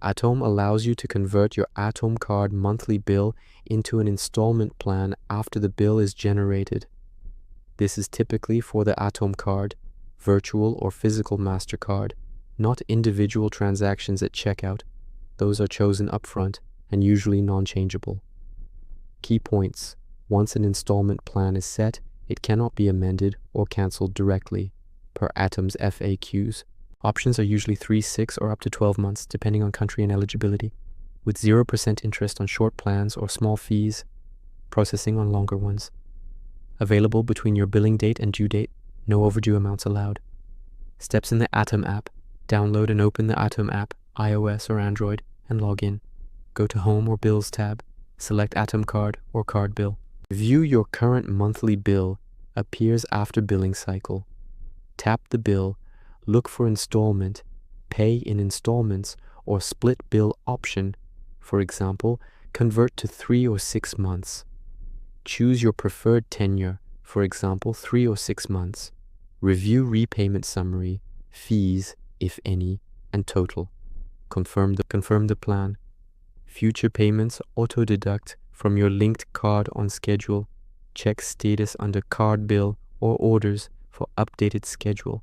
Atome allows you to convert your Atome card monthly bill into an installment plan after the bill is generated. This is typically for the Atome card, virtual or physical MasterCard, not individual transactions at checkout. Those are chosen upfront and usually non-changeable. Key points. Once an installment plan is set, it cannot be amended or cancelled directly, per Atome's FAQs. Options are usually 3, 6, or up to 12 months, depending on country and eligibility, with 0% interest on short plans or small fees, processing on longer ones. Available between your billing date and due date, no overdue amounts allowed. Steps in the Atome app. Download and open the Atome app, iOS or Android, and log in. Go to Home or Bills tab, select Atome card or card bill. View your current monthly bill appears after billing cycle. Tap the bill, look for installment, pay in installments, or split bill option. For example, convert to 3 or 6 months. Choose your preferred tenure, for example, 3 or 6 months. Review repayment summary, fees, if any, and total. Confirm the plan. Future payments auto-deduct from your linked card on schedule. Check status under card bill or orders for updated schedule.